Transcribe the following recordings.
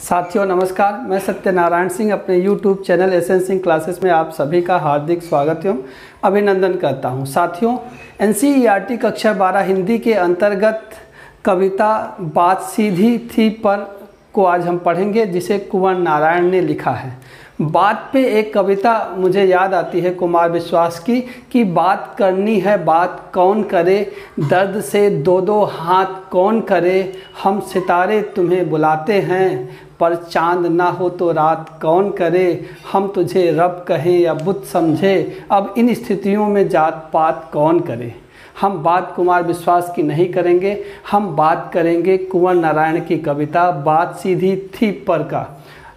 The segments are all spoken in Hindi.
साथियों नमस्कार, मैं सत्यनारायण सिंह अपने YouTube channel S N Singh classes में आप सभी का हार्दिक स्वागत एवं अभिनंदन करता हूं। साथियों, NCERT कक्षा 12 हिंदी के अंतर्गत कविता बात सीधी थी पर को आज हम पढ़ेंगे, जिसे कुंवर नारायण ने लिखा है। बात पे एक कविता मुझे याद आती है कुमार विश्वास की कि बात करनी है बात कौन करे, दर्द से दो दो हाथ कौन करे, हम सितारे तुम्हें बुलाते हैं पर चांद ना हो तो रात कौन करे, हम तुझे रब कहें या बुत समझे, अब इन स्थितियों में जात पात कौन करे। हम बात कुमार विश्वास की नहीं करेंगे, हम बात करेंगे कुंवर नारायण की कविता बात सीधी थी पर का।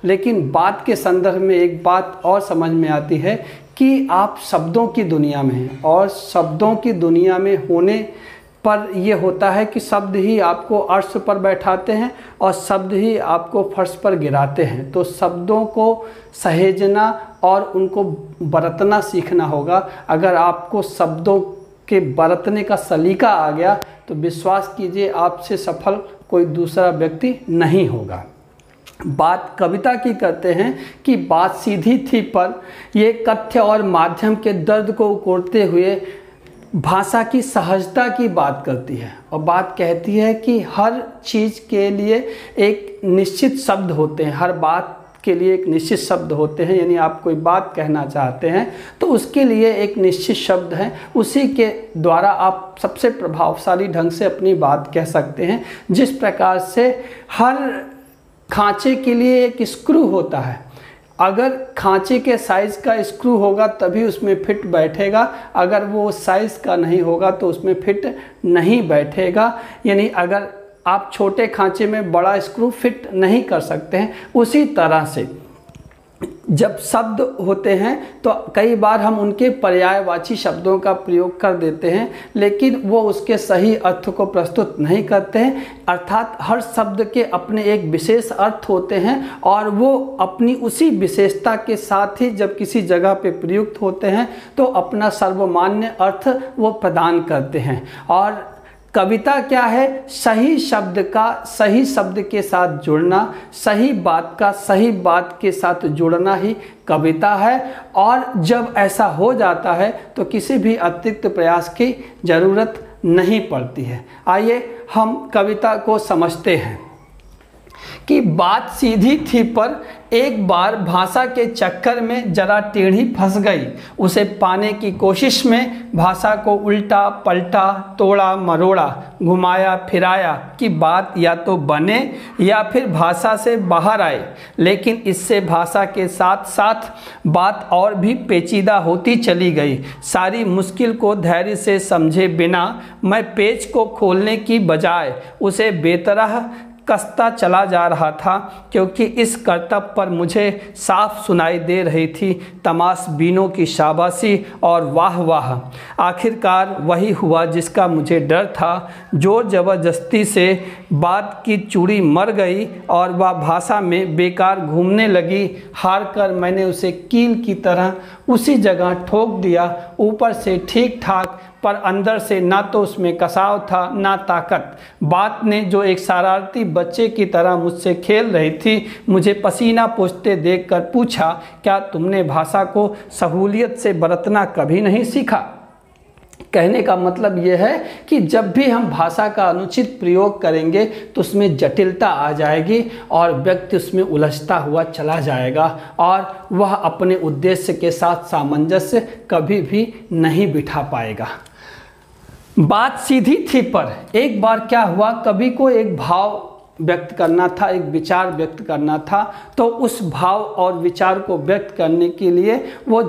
लेकिन बात के संदर्भ में एक बात और समझ में आती है कि आप शब्दों की दुनिया में हैं और शब्दों की दुनिया में होने पर यह होता है कि शब्द ही आपको अर्श पर बैठाते हैं और शब्द ही आपको फर्श पर गिराते हैं। तो शब्दों को सहेजना और उनको बरतना सीखना होगा। अगर आपको शब्दों के बरतने का सलीका आ गया तो विश्वास कीजिए आपसे सफल कोई दूसरा व्यक्ति नहीं होगा। बात कविता की करते हैं कि बात सीधी थी पर ये कथ्य और माध्यम के दर्द को उकोड़ते हुए भाषा की सहजता की बात करती है और बात कहती है कि हर चीज़ के लिए एक निश्चित शब्द होते हैं, हर बात के लिए एक निश्चित शब्द होते हैं। यानी आप कोई बात कहना चाहते हैं तो उसके लिए एक निश्चित शब्द है, उसी के द्वारा आप सबसे प्रभावशाली ढंग से अपनी बात कह सकते हैं। जिस प्रकार से हर खांचे के लिए एक स्क्रू होता है, अगर खांचे के साइज़ का स्क्रू होगा तभी उसमें फिट बैठेगा, अगर वो साइज़ का नहीं होगा तो उसमें फिट नहीं बैठेगा। यानी अगर आप छोटे खांचे में बड़ा स्क्रू फिट नहीं कर सकते हैं। उसी तरह से जब शब्द होते हैं तो कई बार हम उनके पर्यायवाची शब्दों का प्रयोग कर देते हैं, लेकिन वो उसके सही अर्थ को प्रस्तुत नहीं करते हैं। अर्थात हर शब्द के अपने एक विशेष अर्थ होते हैं और वो अपनी उसी विशेषता के साथ ही जब किसी जगह पे प्रयुक्त होते हैं तो अपना सर्वमान्य अर्थ वो प्रदान करते हैं। और कविता क्या है? सही शब्द का सही शब्द के साथ जुड़ना, सही बात का सही बात के साथ जुड़ना ही कविता है। और जब ऐसा हो जाता है तो किसी भी अतिरिक्त प्रयास की ज़रूरत नहीं पड़ती है। आइए हम कविता को समझते हैं कि बात सीधी थी पर एक बार भाषा के चक्कर में जरा टेढ़ी फंस गई। उसे पाने की कोशिश में भाषा को उल्टा पलटा, तोड़ा मरोड़ा, घुमाया फिराया कि बात या तो बने या फिर भाषा से बाहर आए। लेकिन इससे भाषा के साथ साथ बात और भी पेचीदा होती चली गई। सारी मुश्किल को धैर्य से समझे बिना मैं पेच को खोलने की बजाय उसे बेतरह कसता चला जा रहा था, क्योंकि इस करतब पर मुझे साफ सुनाई दे रही थी तमाशबीनों की शाबाशी और वाह वाह। आखिरकार वही हुआ जिसका मुझे डर था। जोर ज़बरदस्ती से बात की चूड़ी मर गई और वह भाषा में बेकार घूमने लगी। हार कर मैंने उसे कील की तरह उसी जगह ठोक दिया। ऊपर से ठीक ठाक पर अंदर से ना तो उसमें कसाव था ना ताकत। बात ने जो एक शरारती बच्चे की तरह मुझसे खेल रही थी, मुझे पसीना पोंछते देखकर पूछा, क्या तुमने भाषा को सहूलियत से बरतना कभी नहीं सीखा? कहने का मतलब यह है कि जब भी हम भाषा का अनुचित प्रयोग करेंगे तो उसमें जटिलता आ जाएगी और व्यक्ति उसमें उलझता हुआ चला जाएगा और वह अपने उद्देश्य के साथ सामंजस्य कभी भी नहीं बिठा पाएगा। बात सीधी थी पर एक बार क्या हुआ, कवि को एक भाव व्यक्त करना था, एक विचार व्यक्त करना था। तो उस भाव और विचार को व्यक्त करने के लिए वो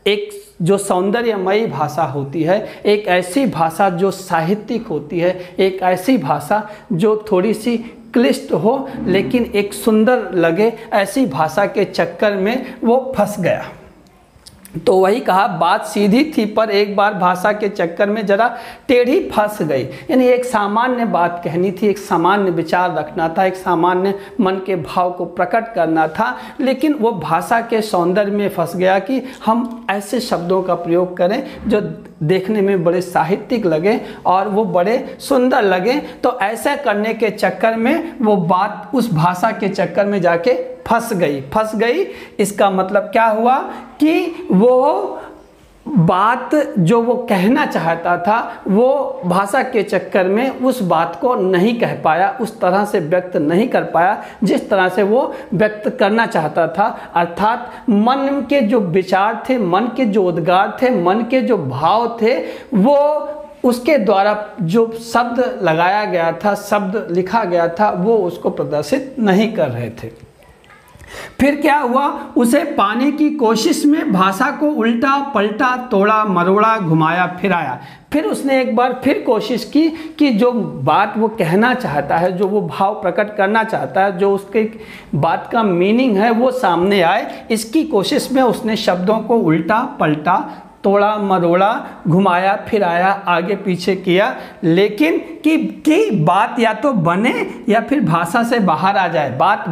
एक जो सौंदर्यमयी भाषा होती है, एक ऐसी भाषा जो साहित्यिक होती है, एक ऐसी भाषा जो थोड़ी सी क्लिष्ट हो लेकिन एक सुंदर लगे, ऐसी भाषा के चक्कर में वो फंस गया। तो वही कहा, बात सीधी थी पर एक बार भाषा के चक्कर में जरा टेढ़ी फंस गई। यानी एक सामान्य बात कहनी थी, एक सामान्य विचार रखना था, एक सामान्य मन के भाव को प्रकट करना था, लेकिन वो भाषा के सौंदर्य में फंस गया कि हम ऐसे शब्दों का प्रयोग करें जो देखने में बड़े साहित्यिक लगे और वो बड़े सुंदर लगे। तो ऐसा करने के चक्कर में वो बात उस भाषा के चक्कर में जाके फंस गई। इसका मतलब क्या हुआ कि वो बात जो वो कहना चाहता था वो भाषा के चक्कर में उस बात को नहीं कह पाया, उस तरह से व्यक्त नहीं कर पाया जिस तरह से वो व्यक्त करना चाहता था। अर्थात मन के जो विचार थे, मन के जो उद्गार थे, मन के जो भाव थे, वो उसके द्वारा जो शब्द लगाया गया था, शब्द लिखा गया था, वो उसको प्रदर्शित नहीं कर रहे थे। फिर क्या हुआ, उसे पाने की कोशिश में भाषा को उल्टा पलटा, तोड़ा मरोड़ा, घुमाया फिराया। फिर उसने एक बार फिर कोशिश की कि जो बात वो कहना चाहता है, जो वो भाव प्रकट करना चाहता है, जो उसके बात का मीनिंग है वो सामने आए। इसकी कोशिश में उसने शब्दों को उल्टा पलटा, तोड़ा मरोड़ा, घुमाया फिराया, आगे पीछे किया, लेकिन कि बात या तो बने या फिर भाषा से बाहर आ जाए। बात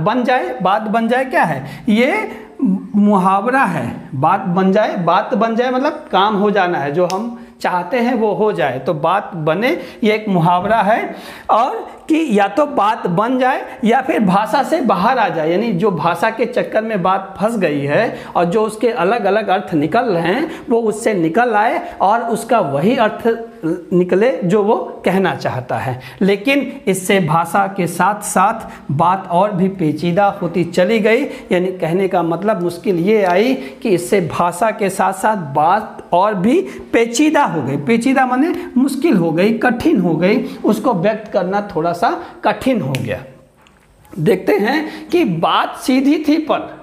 बन जाए क्या है, ये मुहावरा है। बात बन जाए मतलब काम हो जाना है, जो हम चाहते हैं वो हो जाए, तो बात बने ये एक मुहावरा है। और कि या तो बात बन जाए या फिर भाषा से बाहर आ जाए, यानी जो भाषा के चक्कर में बात फंस गई है और जो उसके अलग अलग अर्थ निकल रहे हैं वो उससे निकल आए और उसका वही अर्थ निकले जो वो कहना चाहता है। लेकिन इससे भाषा के साथ साथ बात और भी पेचीदा होती चली गई। यानी कहने का मतलब मुश्किल ये आई कि इससे भाषा के साथ साथ बात और भी पेचीदा हो गई। पेचीदा माने मुश्किल हो गई, कठिन हो गई, उसको व्यक्त करना थोड़ा सा कठिन हो गया। देखते हैं कि बात सीधी थी पर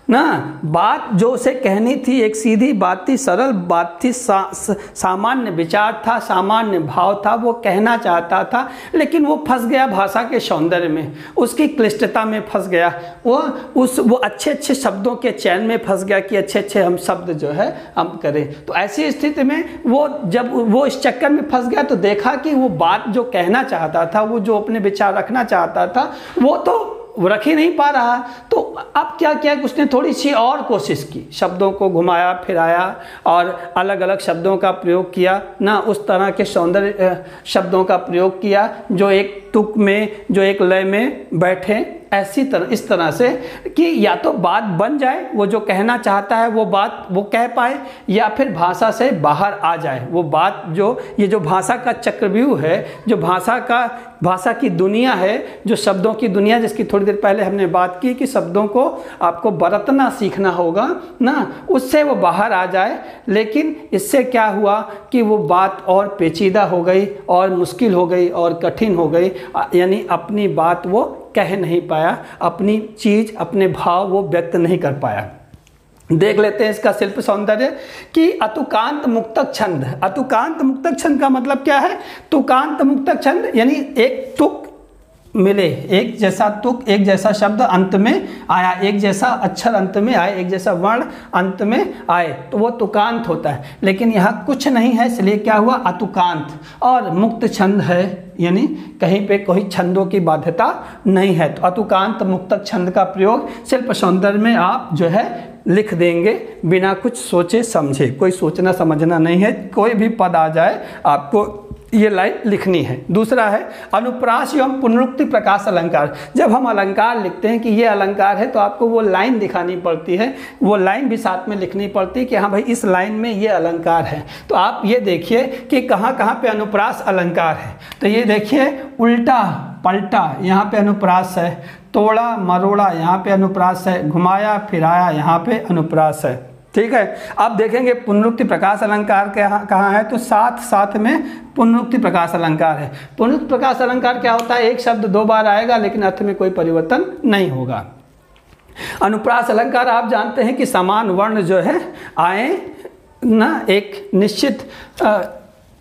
ना, बात जो उसे कहनी थी एक सीधी बात थी, सरल बात थी, सामान्य विचार था, सामान्य भाव था, वो कहना चाहता था, लेकिन वो फंस गया भाषा के सौंदर्य में, उसकी क्लिष्टता में फंस गया, वो अच्छे अच्छे शब्दों के चयन में फंस गया कि अच्छे अच्छे हम शब्द जो है हम करें। तो ऐसी स्थिति में वो जब वो इस चक्कर में फंस गया तो देखा कि वो बात जो कहना चाहता था, वो जो अपने विचार रखना चाहता था, वो तो वो रख ही नहीं पा रहा। तो अब क्या किया, उसने थोड़ी सी और कोशिश की, शब्दों को घुमाया फिराया और अलग अलग शब्दों का प्रयोग किया ना, उस तरह के सौंदर्य शब्दों का प्रयोग किया जो एक तुक में, जो एक लय में बैठे। इस तरह से कि या तो बात बन जाए, वो जो कहना चाहता है वो बात वो कह पाए, या फिर भाषा से बाहर आ जाए वो बात। ये जो भाषा का चक्रव्यूह है, जो भाषा की दुनिया है, जो शब्दों की दुनिया, जिसकी थोड़ी देर पहले हमने बात की कि शब्दों को आपको बरतना सीखना होगा ना, उससे वो बाहर आ जाए। लेकिन इससे क्या हुआ कि वो बात और पेचीदा हो गई और मुश्किल हो गई और कठिन हो गई। यानी अपनी बात वो कह नहीं पाया, अपनी चीज, अपने भाव वो व्यक्त नहीं कर पाया। देख लेते हैं इसका शिल्प सौंदर्य कि अतुकांत मुक्तक छंद। अतुकांत मुक्तक छंद का मतलब क्या है? तुकांत मुक्तक छंद यानी एक तुक मिले, एक जैसा तुक, एक जैसा शब्द अंत में आया, एक जैसा अक्षर अंत में आए, एक जैसा वर्ण अंत में आए, तो वो तुकांत होता है। लेकिन यहाँ कुछ नहीं है, इसलिए क्या हुआ, अतुकांत। और मुक्त छंद है, यानी कहीं पे कोई छंदों की बाध्यता नहीं है। तो अतुकांत मुक्तक छंद का प्रयोग शिल्प सौंदर्य में आप जो है लिख देंगे बिना कुछ सोचे समझे। कोई सोचना समझना नहीं है, कोई भी पद आ जाए आपको ये लाइन लिखनी है। दूसरा है अनुप्रास एवं पुनरुक्ति प्रकाश अलंकार। जब हम अलंकार लिखते हैं कि ये अलंकार है तो आपको वो लाइन दिखानी पड़ती है, वो लाइन भी साथ में लिखनी पड़ती है कि हाँ भाई इस लाइन में ये अलंकार है। तो आप ये देखिए कि कहाँ कहाँ पे अनुप्रास अलंकार है। तो ये देखिए उल्टा पलटा यहाँ पे अनुप्रास है, तोड़ा मरोड़ा यहाँ पे अनुप्रास है, घुमाया फिराया यहाँ पे अनुप्रास है। ठीक है, अब देखेंगे पुनरुक्ति प्रकाश अलंकार कहाँ है, तो साथ में पुनरुक्ति प्रकाश अलंकार है। पुनरुक्ति प्रकाश अलंकार क्या होता है, एक शब्द दो बार आएगा लेकिन अर्थ में कोई परिवर्तन नहीं होगा। अनुप्रास अलंकार आप जानते हैं कि समान वर्ण जो है आए ना, एक निश्चित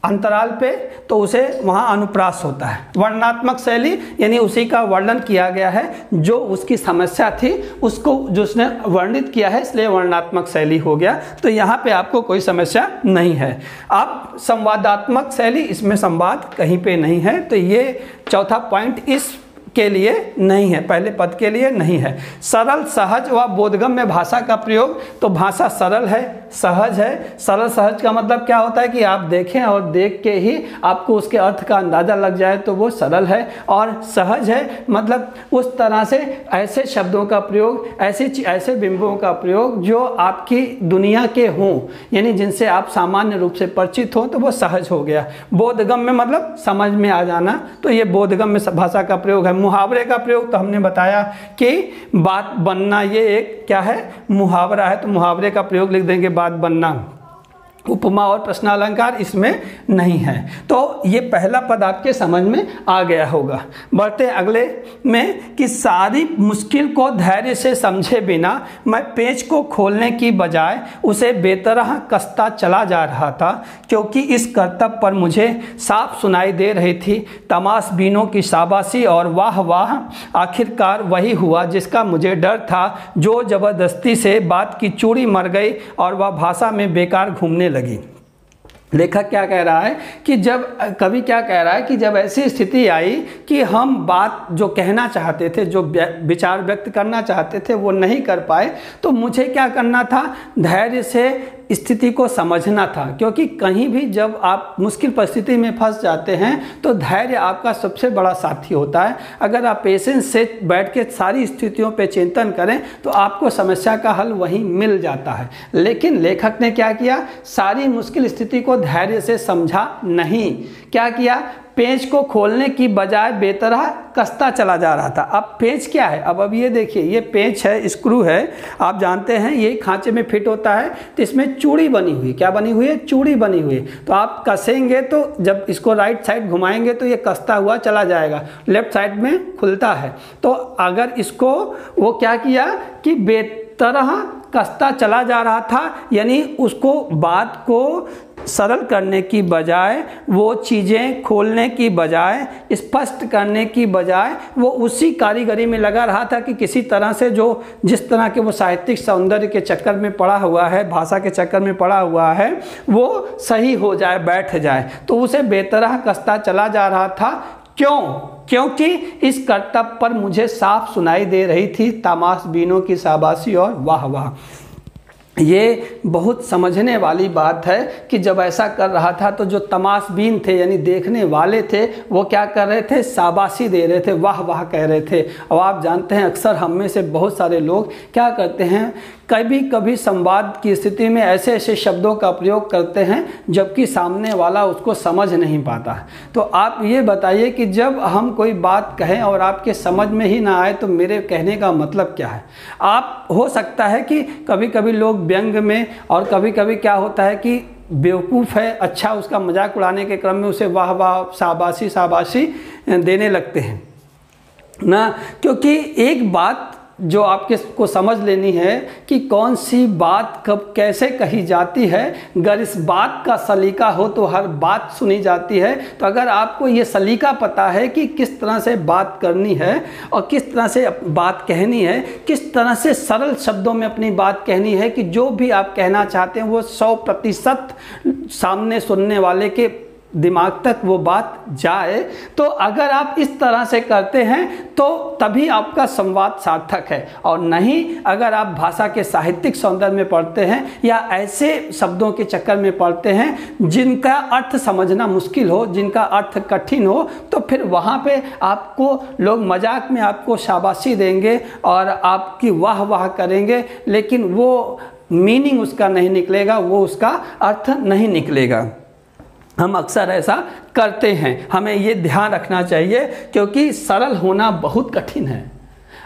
अंतराल पे, तो उसे वहाँ अनुप्रास होता है। वर्णनात्मक शैली यानी उसी का वर्णन किया गया है, जो उसकी समस्या थी उसको जो उसने वर्णित किया है, इसलिए वर्णनात्मक शैली हो गया। तो यहाँ पे आपको कोई समस्या नहीं है। अब संवादात्मक शैली, इसमें संवाद कहीं पे नहीं है, तो ये चौथा पॉइंट इस के लिए नहीं है, पहले पद के लिए नहीं है। सरल, सहज व बोधगम्य भाषा का प्रयोग, तो भाषा सरल है, सहज है। सरल सहज का मतलब क्या होता है कि आप देखें और देख के ही आपको उसके अर्थ का अंदाज़ा लग जाए, तो वो सरल है। और सहज है मतलब उस तरह से ऐसे शब्दों का प्रयोग, ऐसे बिंबों का प्रयोग जो आपकी दुनिया के हों, यानी जिनसे आप सामान्य रूप से परिचित हों, तो वो सहज हो गया। बोधगम्य मतलब समझ में आ जाना, तो ये बोधगम्य भाषा का प्रयोग है। मुहावरे का प्रयोग तो हमने बताया कि बात बनना, ये एक क्या है, मुहावरा है, तो मुहावरे का प्रयोग लिख देंगे बात बनना। उपमा और प्रश्नालंकार इसमें नहीं है। तो ये पहला पद आपके समझ में आ गया होगा। बढ़ते अगले में कि सारी मुश्किल को धैर्य से समझे बिना मैं पेच को खोलने की बजाय उसे बेतरह कसता चला जा रहा था, क्योंकि इस कर्तव्य पर मुझे साफ सुनाई दे रही थी तमाशबीनों की शाबाशी और वाह वाह। आखिरकार वही हुआ जिसका मुझे डर था, जो जबरदस्ती से बात की चूड़ी मर गई और वह भाषा में बेकार घूमने लगी। लेखक क्या कह रहा है कि कवि क्या कह रहा है कि जब ऐसी स्थिति आई कि हम बात जो कहना चाहते थे, जो विचार व्यक्त करना चाहते थे, वो नहीं कर पाए, तो मुझे क्या करना था, धैर्य से स्थिति को समझना था। क्योंकि कहीं भी जब आप मुश्किल परिस्थिति में फंस जाते हैं तो धैर्य आपका सबसे बड़ा साथी होता है। अगर आप पेशेंस से बैठ के सारी स्थितियों पे चिंतन करें तो आपको समस्या का हल वहीं मिल जाता है। लेकिन लेखक ने क्या किया, सारी मुश्किल स्थिति को धैर्य से समझा नहीं, क्या किया, पेंच को खोलने की बजाय बेतरह कसता चला जा रहा था। अब पेंच क्या है, अब ये देखिए, ये पेंच है, स्क्रू है, आप जानते हैं ये खांचे में फिट होता है, तो इसमें चूड़ी बनी हुई, क्या बनी हुई है, चूड़ी बनी हुई है। तो आप कसेंगे तो जब इसको राइट साइड घुमाएंगे तो ये कसता हुआ चला जाएगा, लेफ्ट साइड में खुलता है। तो अगर इसको वो क्या किया कि बेतरह कसता चला जा रहा था, यानी उसको बात को सरल करने की बजाय, वो चीज़ें खोलने की बजाय, स्पष्ट करने की बजाय वो उसी कारीगरी में लगा रहा था कि किसी तरह से जो जिस तरह के वो साहित्यिक सौंदर्य के चक्कर में पड़ा हुआ है, भाषा के चक्कर में पड़ा हुआ है, वो सही हो जाए, बैठ जाए। तो उसे बेतरह कसता चला जा रहा था। क्यों? क्योंकि इस कर्तव्य पर मुझे साफ सुनाई दे रही थी तमाशबीनों की शाबाशी और वाह वाह। ये बहुत समझने वाली बात है कि जब ऐसा कर रहा था तो जो तमाशबीन थे यानी देखने वाले थे, वो क्या कर रहे थे, शाबाशी दे रहे थे, वाह वाह कह रहे थे। और आप जानते हैं अक्सर हम में से बहुत सारे लोग क्या करते हैं, कभी कभी संवाद की स्थिति में ऐसे ऐसे शब्दों का प्रयोग करते हैं जबकि सामने वाला उसको समझ नहीं पाता। तो आप ये बताइए कि जब हम कोई बात कहें और आपके समझ में ही ना आए तो मेरे कहने का मतलब क्या है। आप हो सकता है कि कभी कभी लोग व्यंग में और कभी कभी क्या होता है कि बेवकूफ़ है, अच्छा उसका मजाक उड़ाने के क्रम में उसे वाह वाह शाबाशी शाबाशी देने लगते हैं ना। क्योंकि एक बात जो आपके को समझ लेनी है कि कौन सी बात कब कैसे कही जाती है। अगर इस बात का सलीका हो तो हर बात सुनी जाती है। तो अगर आपको ये सलीका पता है कि किस तरह से बात करनी है और किस तरह से बात कहनी है, किस तरह से सरल शब्दों में अपनी बात कहनी है कि जो भी आप कहना चाहते हैं वो 100% सामने सुनने वाले के दिमाग तक वो बात जाए, तो अगर आप इस तरह से करते हैं तो तभी आपका संवाद सार्थक है। और नहीं, अगर आप भाषा के साहित्यिक सौंदर्य में पढ़ते हैं या ऐसे शब्दों के चक्कर में पढ़ते हैं जिनका अर्थ समझना मुश्किल हो, जिनका अर्थ कठिन हो, तो फिर वहाँ पे आपको लोग मजाक में आपको शाबाशी देंगे और आपकी वाह वाह करेंगे, लेकिन वो मीनिंग उसका नहीं निकलेगा, वो उसका अर्थ नहीं निकलेगा। हम अक्सर ऐसा करते हैं, हमें ये ध्यान रखना चाहिए क्योंकि सरल होना बहुत कठिन है।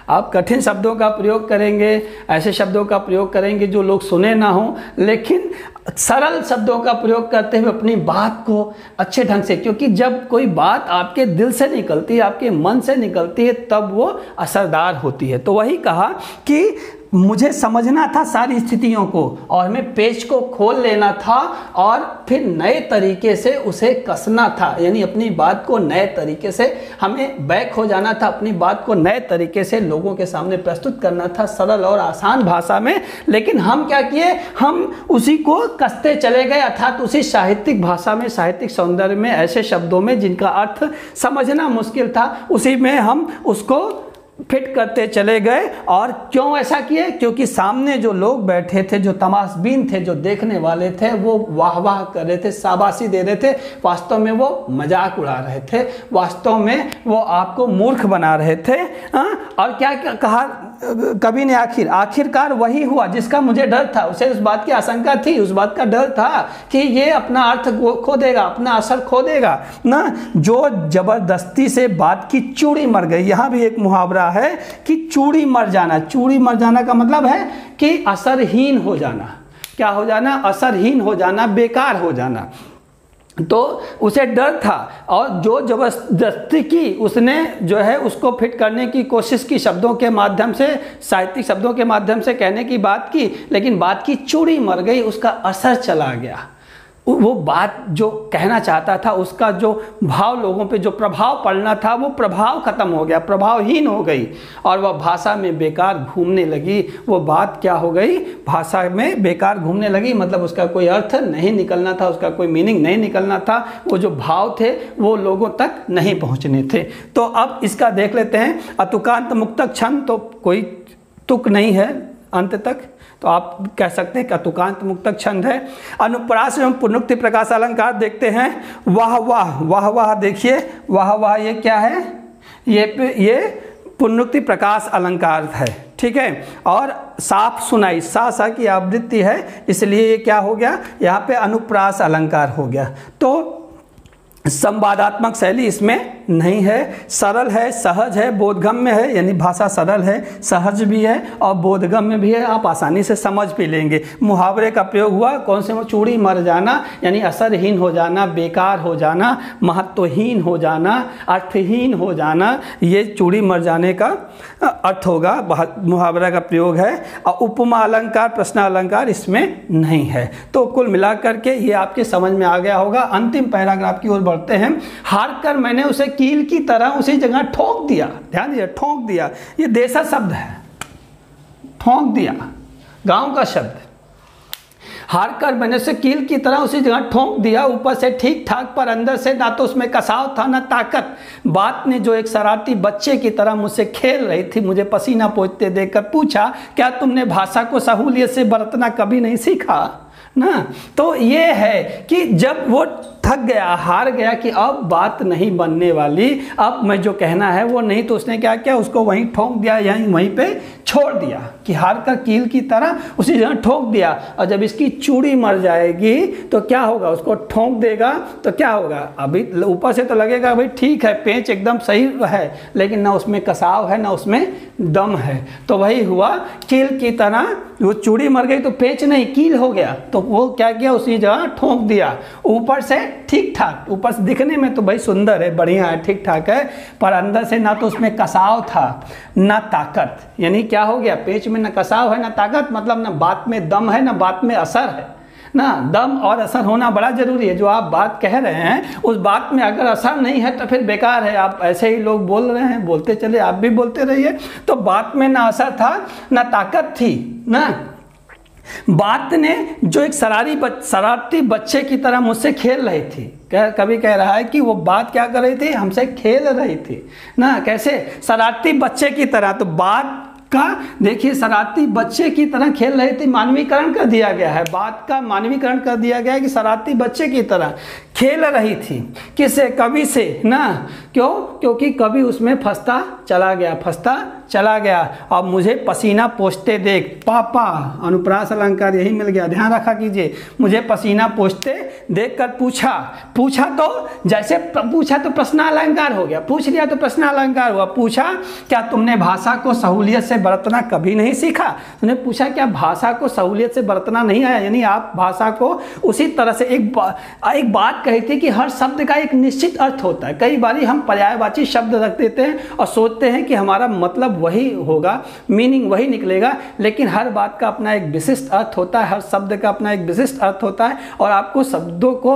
आप कठिन शब्दों का प्रयोग करेंगे, ऐसे शब्दों का प्रयोग करेंगे जो लोग सुने ना हो, लेकिन सरल शब्दों का प्रयोग करते हुए अपनी बात को अच्छे ढंग से, क्योंकि जब कोई बात आपके दिल से निकलती है, आपके मन से निकलती है, तब वो असरदार होती है। तो वही कहा कि मुझे समझना था सारी स्थितियों को और हमें पेज को खोल लेना था और फिर नए तरीके से उसे कसना था, यानी अपनी बात को नए तरीके से हमें बैक हो जाना था, अपनी बात को नए तरीके से लोगों के सामने प्रस्तुत करना था सरल और आसान भाषा में। लेकिन हम क्या किए, हम उसी को कसते चले गए, अर्थात उसी साहित्यिक भाषा में, साहित्यिक सौंदर्य में, ऐसे शब्दों में जिनका अर्थ समझना मुश्किल था, उसी में हम उसको फिट करते चले गए। और क्यों ऐसा किए? क्योंकि सामने जो लोग बैठे थे, जो तमाशबीन थे, जो देखने वाले थे, वो वाह वाह कर रहे थे, शाबाशी दे रहे थे, वास्तव में वो मजाक उड़ा रहे थे, वास्तव में वो आपको मूर्ख बना रहे थे। और क्या कहा कवि ने? आखिरकार वही हुआ जिसका मुझे डर था। उसे उस बात की आशंका थी, उस बात का डर था कि ये अपना अर्थ खो देगा, अपना असर खो देगा ना। जो जबरदस्ती से बात की चूड़ी मर गई। यहाँ भी एक मुहावरा है कि चूड़ी मर जाना। चूड़ी मर जाना का मतलब है कि असरहीन हो जाना। क्या हो जाना? असरहीन हो जाना, बेकार हो जाना। तो उसे डर था और जो जबरदस्ती की उसने जो है उसको फिट करने की कोशिश की, शब्दों के माध्यम से, साहित्यिक शब्दों के माध्यम से कहने की बात की, लेकिन बात की चूड़ी मर गई, उसका असर चला गया। वो बात जो कहना चाहता था, उसका जो भाव लोगों पे, जो प्रभाव पड़ना था, वो प्रभाव खत्म हो गया, प्रभावहीन हो गई और वह भाषा में बेकार घूमने लगी। वो बात क्या हो गई? भाषा में बेकार घूमने लगी, मतलब उसका कोई अर्थ नहीं निकलना था, उसका कोई मीनिंग नहीं निकलना था, वो जो भाव थे वो लोगों तक नहीं पहुंचने थे। तो अब इसका देख लेते हैं। अतुकांत मुक्तक छंद, तो कोई तुक नहीं है अंत तक, तो आप कह सकते हैं कि अतुकांत मुक्तक छंद है। अनुप्रास एवं पुनरुक्ति प्रकाश अलंकार देखते हैं। वाह वाह, वाह वाह देखिए, वाह वाह ये क्या है? ये पुनरुक्ति प्रकाश अलंकार है, ठीक है। और साफ सुनाई, सा की आवृत्ति है, इसलिए ये क्या हो गया? यहाँ पे अनुप्रास अलंकार हो गया। तो संवादात्मक शैली इसमें नहीं है, सरल है, सहज है, बोधगम्य है, यानी भाषा सरल है, सहज भी है और बोधगम्य भी है, आप आसानी से समझ भी लेंगे। मुहावरे का प्रयोग हुआ, कौन से? वो चूड़ी मर जाना, यानी असरहीन हो जाना, बेकार हो जाना, महत्वहीन हो जाना, अर्थहीन हो जाना, ये चूड़ी मर जाने का अर्थ होगा, मुहावरा का प्रयोग है। और उपमा अलंकार, प्रश्न अलंकार इसमें नहीं है। तो कुल मिलाकर के ये आपके समझ में आ गया होगा। अंतिम पैराग्राफ की ओर बढ़ते हैं। हार कर मैंने उसे कील की तरह उसी जगह ठोक दिया। ध्यान दीजिए, ठोक दिया, ये देसा शब्द है, ठोक दिया, गांव का शब्द। हार कर मैंने उसे कील की तरह उसी जगह ठोक दिया, ऊपर से ठीक ठाक पर अंदर से ना तो उसमें कसाव था ना ताकत। बात ने जो एक शरारती बच्चे की तरह मुझसे खेल रही थी, मुझे पसीना पोंछते देखकर पूछा, क्या तुमने भाषा को सहूलियत से बरतना कभी नहीं सीखा ना? तो ये है कि जब वो थक गया, हार गया कि अब बात नहीं बनने वाली, अब मैं जो कहना है वो नहीं, तो उसने क्या किया? उसको वहीं ठोक दिया, यहीं वहीं पे छोड़ दिया कि हार कर कील की तरह उसी जगह ठोक दिया। और जब इसकी चूड़ी मर जाएगी तो क्या होगा? उसको ठोक देगा तो क्या होगा? अभी ऊपर से तो लगेगा भाई ठीक है, पेंच एकदम सही है, लेकिन ना उसमें कसाव है ना उसमें दम है। तो वही हुआ, कील की तरह वो चूड़ी मर गई तो पेंच नहीं, कील हो गया। तो वो क्या किया? उसी जगह ठोक दिया, ऊपर से ठीक ठाक, ऊपर से दिखने में तो भाई सुंदर है, बढ़िया है, ठीक ठाक है, पर अंदर से ना तो उसमें कसाव था ना ताकत। यानी क्या हो गया? पेच में ना कसाव है ना ताकत, मतलब ना बात में दम है ना बात में असर है ना। दम और असर होना बड़ा जरूरी है। जो आप बात कह रहे हैं उस बात में अगर असर नहीं है तो फिर बेकार है। आप ऐसे ही लोग बोल रहे हैं, बोलते चले, आप भी बोलते रहिए। तो बात में ना असर था ना ताकत थी ना। बात ने जो एक शरारती बच्चे की तरह मुझसे खेल रही थी। कभी कह रहा है कि वो बात क्या कर रही थी? हमसे खेल रही थी ना। कैसे? शरारती बच्चे की तरह। तो बात का देखिए, शरारती बच्चे की तरह खेल रही थी, मानवीकरण कर दिया गया है, बात का मानवीकरण कर दिया गया है कि शरारती बच्चे की तरह खेल रही थी। किससे? कवि से ना। क्यों? क्योंकि कवि उसमें फंसता चला गया और मुझे पसीना पोंछते देख, पापा, अनुप्रास अलंकार यही मिल गया, ध्यान रखा कीजिए। मुझे पसीना पोंछते देख कर पूछा तो जैसे पूछा तो प्रश्न अलंकार हो गया, पूछ लिया तो प्रश्न अलंकार हुआ। पूछा, क्या तुमने भाषा को सहूलियत से बरतना कभी नहीं सीखा? तुमने पूछा क्या भाषा को सहूलियत से बरतना नहीं आया? यानी आप भाषा को उसी तरह से एक बात कही थी कि हर शब्द का एक निश्चित अर्थ होता है। कई बार हम पर्यायवाची शब्द रख देते हैं और सोचते हैं कि हमारा मतलब वही होगा, मीनिंग वही निकलेगा, लेकिन हर बात का अपना एक विशिष्ट अर्थ होता है, हर शब्द का अपना एक विशिष्ट अर्थ होता है और आपको शब्दों को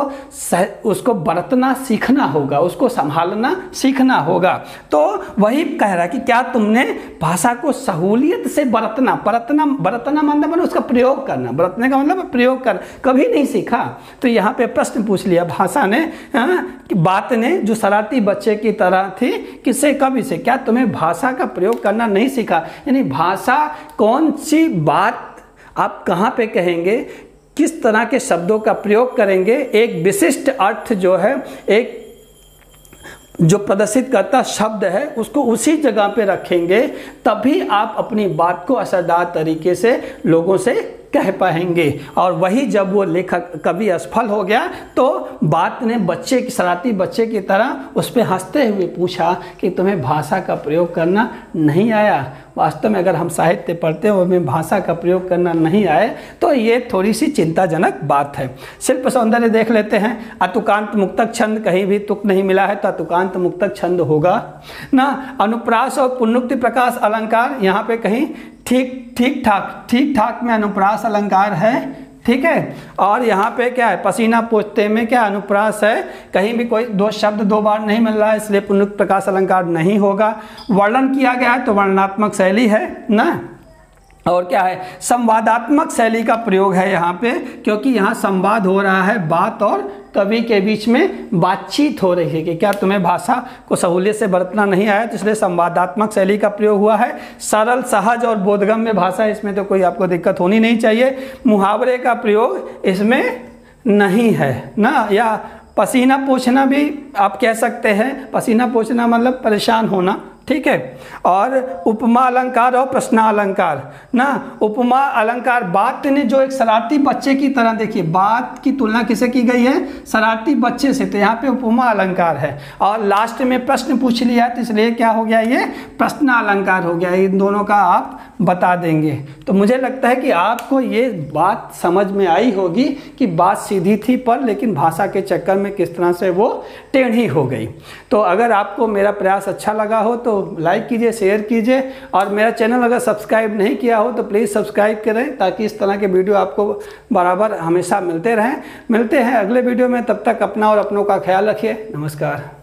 उसको बरतना सीखना होगा, उसको संभालना सीखना होगा। तो वही कह रहा है कि क्या तुमने भाषा को सहूलियत से बरतना मतलब उसका प्रयोग करना, बरतने का मतलब प्रयोग करना कभी नहीं सीखा। तो यहाँ पे प्रश्न पूछ लिया भाषा ने, कि बात ने जो शरारती बच्चे की तरह थी, किससे, कभी से, क्या तुम्हें भाषा का प्रयोग करना नहीं सीखा। यानी भाषा कौन सी बात आप कहाँ पे कहेंगे, किस तरह के शब्दों का प्रयोग करेंगे, एक विशिष्ट अर्थ जो है, एक जो प्रदर्शित करता शब्द है उसको उसी जगह पे रखेंगे, तभी आप अपनी बात को असरदार तरीके से लोगों से कह पाएंगे। और वही जब वो लेखक कवि असफल हो गया तो बात ने बच्चे की, शरारती बच्चे की तरह उस पर हंसते हुए पूछा कि तुम्हें भाषा का प्रयोग करना नहीं आया। वास्तव में अगर हम साहित्य पढ़ते हैं उसमें भाषा का प्रयोग करना नहीं आए तो ये थोड़ी सी चिंताजनक बात है। शिल्प सौंदर्य देख लेते हैं। अतुकांत मुक्तक छंद, कहीं भी तुक नहीं मिला है तो अतुकांत मुक्तक छंद होगा ना। अनुप्रास और पुनरुक्ति प्रकाश अलंकार, यहाँ पे कहीं ठीक ठाक में अनुप्रास अलंकार है, ठीक है। और यहाँ पे क्या है, पसीना पोंछते में क्या अनुप्रास है, कहीं भी कोई दो शब्द दो बार नहीं मिल रहा है, इसलिए पुनरुक्त प्रकाश अलंकार नहीं होगा। वर्णन किया गया है तो वर्णनात्मक शैली है ना। और क्या है, संवादात्मक शैली का प्रयोग है यहाँ पे, क्योंकि यहाँ संवाद हो रहा है, बात और कवि के बीच में बातचीत हो रही है कि क्या तुम्हें भाषा को सहूलियत से बरतना नहीं आया, तो इसलिए संवादात्मक शैली का प्रयोग हुआ है। सरल, सहज और बोधगम्य भाषा, इसमें तो कोई आपको दिक्कत होनी नहीं चाहिए। मुहावरे का प्रयोग इसमें नहीं है ना। या पसीना पोंछना भी आप कह सकते हैं, पसीना पोंछना मतलब परेशान होना, ठीक है। और उपमा अलंकार और प्रश्नालंकार ना। उपमा अलंकार, बात ने जो एक शरारती बच्चे की तरह, देखिए बात की तुलना किसे की गई है, शरारती बच्चे से, तो यहाँ पे उपमा अलंकार है। और लास्ट में प्रश्न पूछ लिया तो इसलिए क्या हो गया, ये प्रश्नालंकार हो गया। इन दोनों का आप बता देंगे। तो मुझे लगता है कि आपको ये बात समझ में आई होगी कि बात सीधी थी पर लेकिन भाषा के चक्कर में किस तरह से वो टेढ़ी हो गई। तो अगर आपको मेरा प्रयास अच्छा लगा हो तो लाइक कीजिए, शेयर कीजिए, और मेरा चैनल अगर सब्सक्राइब नहीं किया हो तो प्लीज़ सब्सक्राइब करें, ताकि इस तरह के वीडियो आपको बराबर हमेशा मिलते रहें। मिलते हैं अगले वीडियो में, तब तक अपना और अपनों का ख्याल रखिए। नमस्कार।